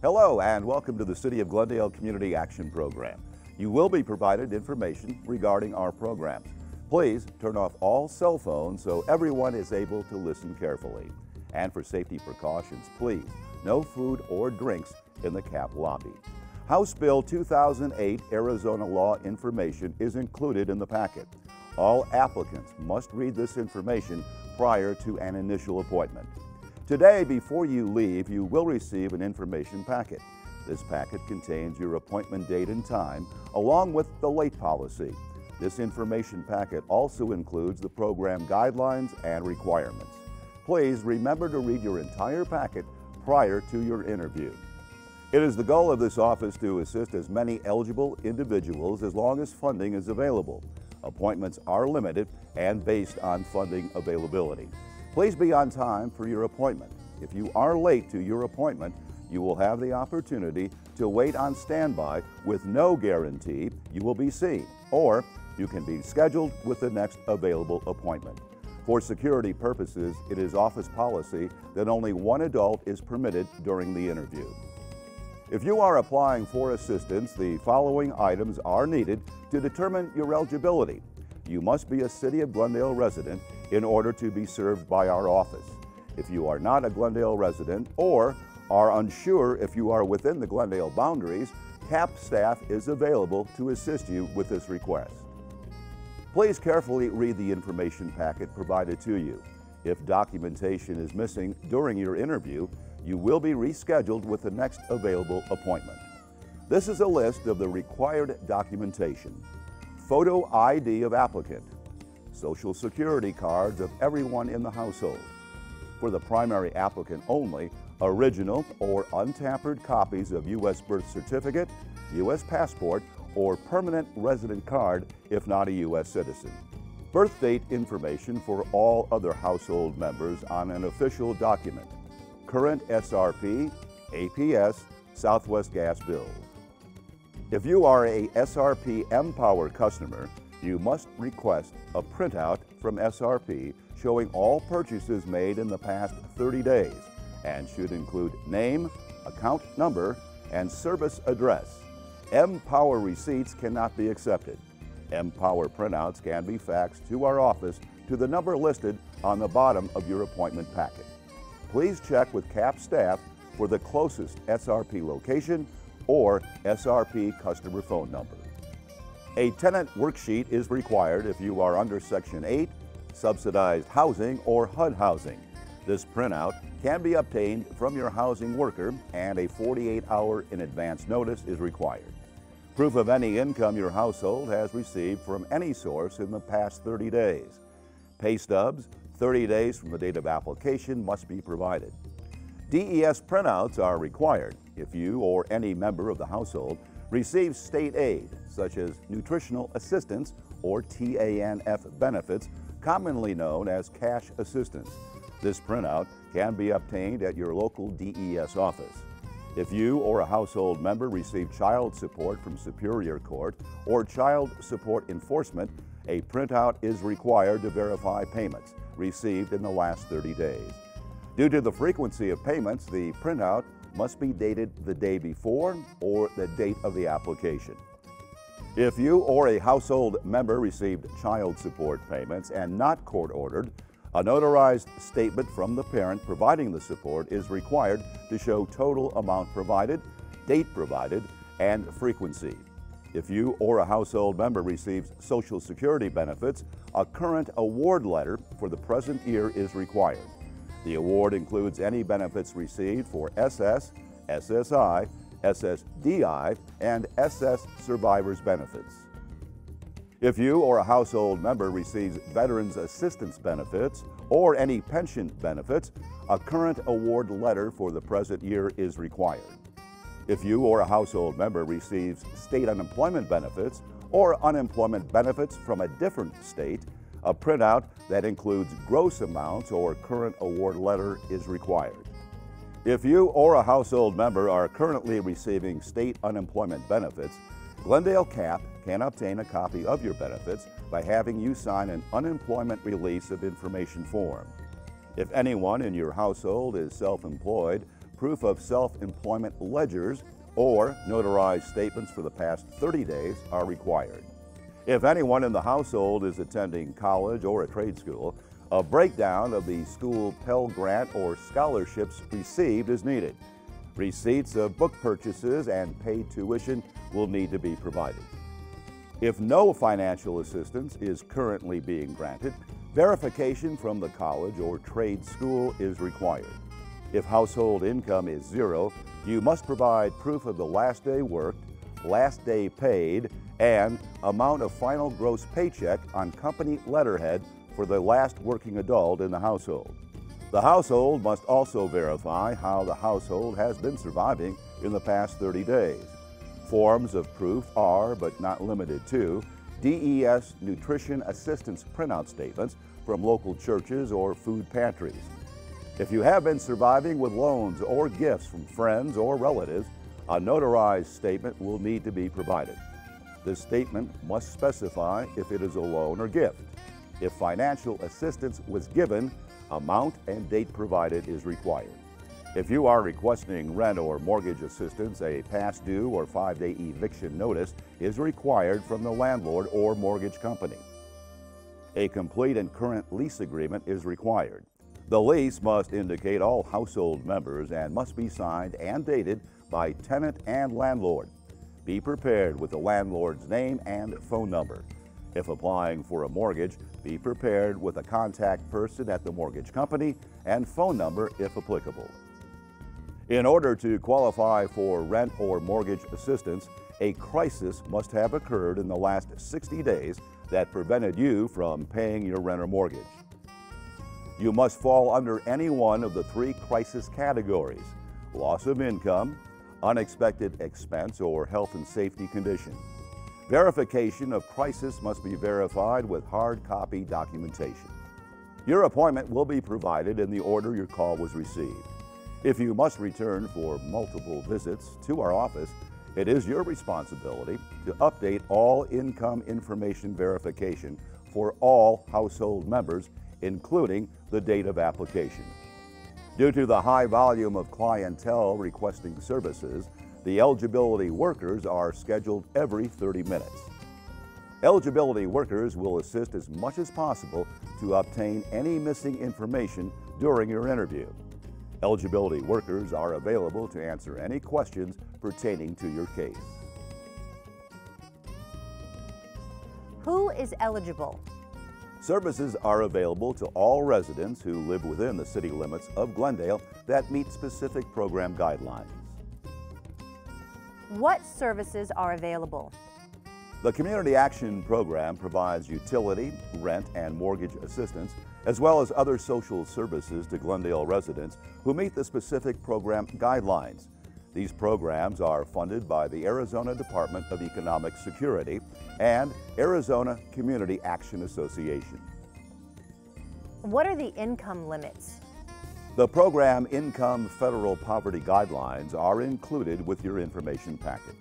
Hello and welcome to the City of Glendale Community Action Program. You will be provided information regarding our programs. Please turn off all cell phones so everyone is able to listen carefully. And for safety precautions, please, no food or drinks in the CAP lobby. House Bill 2008 Arizona law information is included in the packet. All applicants must read this information prior to an initial appointment. Today, before you leave, you will receive an information packet. This packet contains your appointment date and time, along with the late policy. This information packet also includes the program guidelines and requirements. Please remember to read your entire packet prior to your interview. It is the goal of this office to assist as many eligible individuals as long as funding is available. Appointments are limited and based on funding availability. Please be on time for your appointment. If you are late to your appointment, you will have the opportunity to wait on standby with no guarantee you will be seen, or you can be scheduled with the next available appointment. For security purposes, it is office policy that only one adult is permitted during the interview. If you are applying for assistance, the following items are needed to determine your eligibility. You must be a City of Glendale resident in order to be served by our office. If you are not a Glendale resident or are unsure if you are within the Glendale boundaries, CAP staff is available to assist you with this request. Please carefully read the information packet provided to you. If documentation is missing during your interview, you will be rescheduled with the next available appointment. This is a list of the required documentation. Photo ID of applicant, Social Security cards of everyone in the household. For the primary applicant only, original or untampered copies of U.S. birth certificate, U.S. passport, or permanent resident card if not a U.S. citizen. Birth date information for all other household members on an official document. Current SRP, APS, Southwest gas bills. If you are a SRP Empower customer, you must request a printout from SRP showing all purchases made in the past 30 days and should include name, account number, and service address. Empower receipts cannot be accepted. Empower printouts can be faxed to our office to the number listed on the bottom of your appointment packet. Please check with CAP staff for the closest SRP location or SRP customer phone number. A tenant worksheet is required if you are under Section 8, subsidized housing, or HUD housing. This printout can be obtained from your housing worker and a 48-hour in advance notice is required. Proof of any income your household has received from any source in the past 30 days. Pay stubs 30 days from the date of application must be provided. DES printouts are required if you or any member of the household receives state aid, such as nutritional assistance or TANF benefits, commonly known as cash assistance. This printout can be obtained at your local DES office. If you or a household member receive child support from Superior Court or child support enforcement, a printout is required to verify payments received in the last 30 days. Due to the frequency of payments, the printout must be dated the day before or the date of the application. If you or a household member received child support payments and not court-ordered, a notarized statement from the parent providing the support is required to show total amount provided, date provided, and frequency. If you or a household member receives Social Security benefits, a current award letter for the present year is required. The award includes any benefits received for SS, SSI, SSDI, and SS Survivors benefits. If you or a household member receives Veterans Assistance benefits or any pension benefits, a current award letter for the present year is required. If you or a household member receives state unemployment benefits or unemployment benefits from a different state, a printout that includes gross amounts or current award letter is required. If you or a household member are currently receiving state unemployment benefits, Glendale CAP can obtain a copy of your benefits by having you sign an unemployment release of information form. If anyone in your household is self-employed, proof of self-employment ledgers or notarized statements for the past 30 days are required. If anyone in the household is attending college or a trade school, a breakdown of the school Pell Grant or scholarships received is needed. Receipts of book purchases and paid tuition will need to be provided. If no financial assistance is currently being granted, verification from the college or trade school is required. If household income is zero, you must provide proof of the last day worked, last day paid, and amount of final gross paycheck on company letterhead for the last working adult in the household. The household must also verify how the household has been surviving in the past 30 days. Forms of proof are, but not limited to, DES nutrition assistance printout statements from local churches or food pantries. If you have been surviving with loans or gifts from friends or relatives, a notarized statement will need to be provided. This statement must specify if it is a loan or gift. If financial assistance was given, amount and date provided is required. If you are requesting rent or mortgage assistance, a past due or 5-day eviction notice is required from the landlord or mortgage company. A complete and current lease agreement is required. The lease must indicate all household members and must be signed and dated by tenant and landlord. Be prepared with the landlord's name and phone number. If applying for a mortgage, be prepared with a contact person at the mortgage company and phone number if applicable. In order to qualify for rent or mortgage assistance, a crisis must have occurred in the last 60 days that prevented you from paying your rent or mortgage. You must fall under any one of the 3 crisis categories: loss of income, unexpected expense, or health and safety condition. Verification of crisis must be verified with hard copy documentation. Your appointment will be provided in the order your call was received. If you must return for multiple visits to our office, it is your responsibility to update all income information verification for all household members, including the date of application. Due to the high volume of clientele requesting services, the eligibility workers are scheduled every 30 minutes. Eligibility workers will assist as much as possible to obtain any missing information during your interview. Eligibility workers are available to answer any questions pertaining to your case. Who is eligible? Services are available to all residents who live within the city limits of Glendale that meet specific program guidelines. What services are available? The Community Action Program provides utility, rent, and mortgage assistance, as well as other social services to Glendale residents who meet the specific program guidelines. These programs are funded by the Arizona Department of Economic Security and Arizona Community Action Association. What are the income limits? The program income federal poverty guidelines are included with your information packet.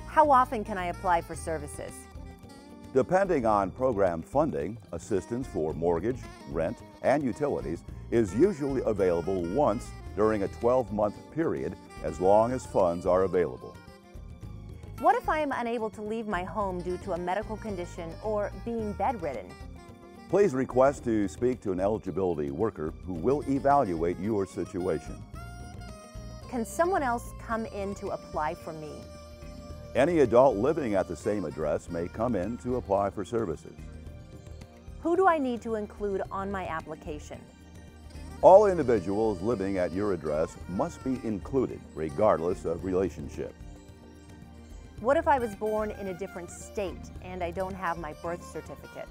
How often can I apply for services? Depending on program funding, assistance for mortgage, rent, and utilities is usually available once during a 12-month period, as long as funds are available. What if I am unable to leave my home due to a medical condition or being bedridden? Please request to speak to an eligibility worker who will evaluate your situation. Can someone else come in to apply for me? Any adult living at the same address may come in to apply for services. Who do I need to include on my application? All individuals living at your address must be included, regardless of relationship. What if I was born in a different state and I don't have my birth certificate?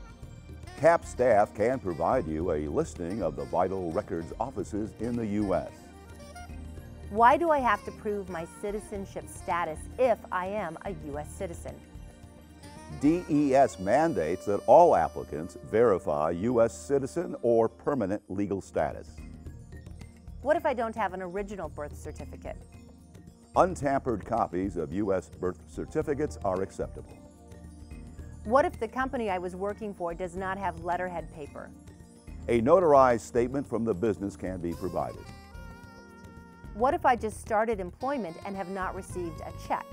CAP staff can provide you a listing of the vital records offices in the U.S. Why do I have to prove my citizenship status if I am a U.S. citizen? DES mandates that all applicants verify U.S. citizen or permanent legal status. What if I don't have an original birth certificate? Untampered copies of U.S. birth certificates are acceptable. What if the company I was working for does not have letterhead paper? A notarized statement from the business can be provided. What if I just started employment and have not received a check?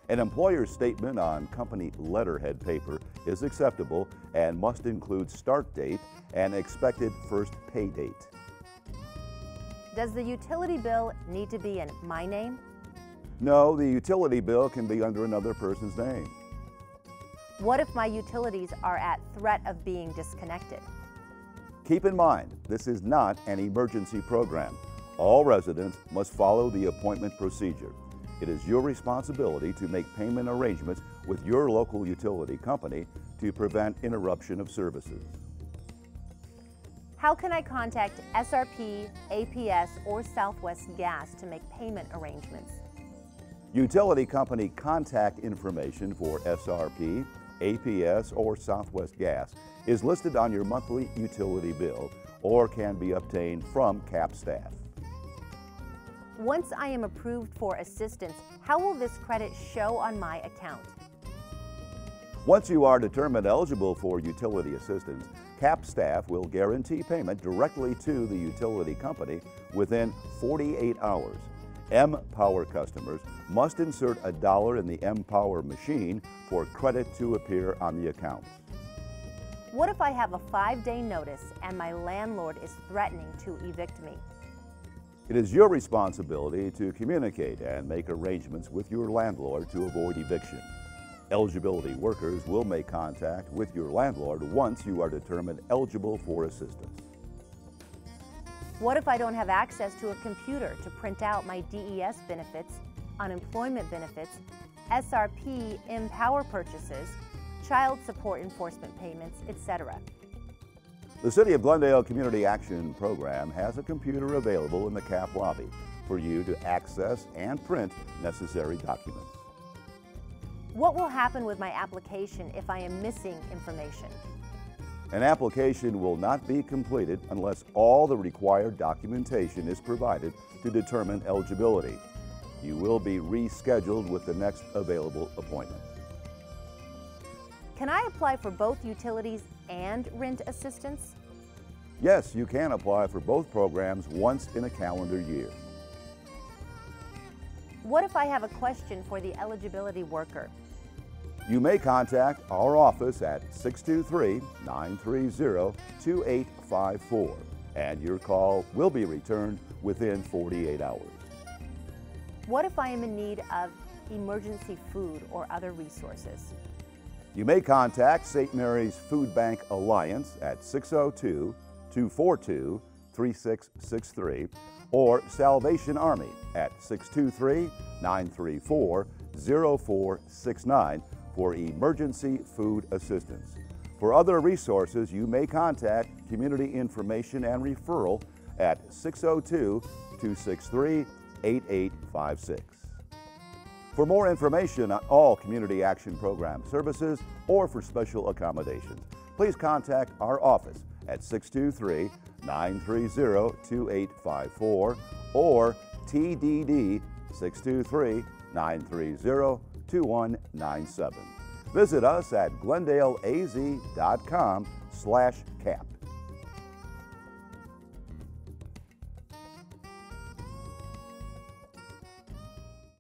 An employer's statement on company letterhead paper is acceptable and must include start date and expected first pay date. Does the utility bill need to be in my name? No, the utility bill can be under another person's name. What if my utilities are at threat of being disconnected? Keep in mind, this is not an emergency program. All residents must follow the appointment procedure. It is your responsibility to make payment arrangements with your local utility company to prevent interruption of services. How can I contact SRP, APS, or Southwest Gas to make payment arrangements? Utility company contact information for SRP, APS, or Southwest Gas is listed on your monthly utility bill or can be obtained from CAP staff. Once I am approved for assistance, how will this credit show on my account? Once you are determined eligible for utility assistance, CAP staff will guarantee payment directly to the utility company within 48 hours. M-Power customers must insert $1 in the M-Power machine for credit to appear on the account. What if I have a 5-day notice and my landlord is threatening to evict me? It is your responsibility to communicate and make arrangements with your landlord to avoid eviction. Eligibility workers will make contact with your landlord once you are determined eligible for assistance. What if I don't have access to a computer to print out my DES benefits, unemployment benefits, SRP M-Power purchases, child support enforcement payments, etc.? The City of Glendale Community Action Program has a computer available in the CAP lobby for you to access and print necessary documents. What will happen with my application if I am missing information? An application will not be completed unless all the required documentation is provided to determine eligibility. You will be rescheduled with the next available appointment. Can I apply for both utilities and rent assistance? Yes, you can apply for both programs once in a calendar year. What if I have a question for the eligibility worker? You may contact our office at 623-930-2854, and your call will be returned within 48 hours. What if I am in need of emergency food or other resources? You may contact St. Mary's Food Bank Alliance at 602-242-3663 or Salvation Army at 623-934-0469 for emergency food assistance. For other resources, you may contact Community Information and Referral at 602-263-8856. For more information on all Community Action Program services or for special accommodations, please contact our office at 623-930-2854 or TDD 623-930-2197. Visit us at glendaleaz.com/CAP.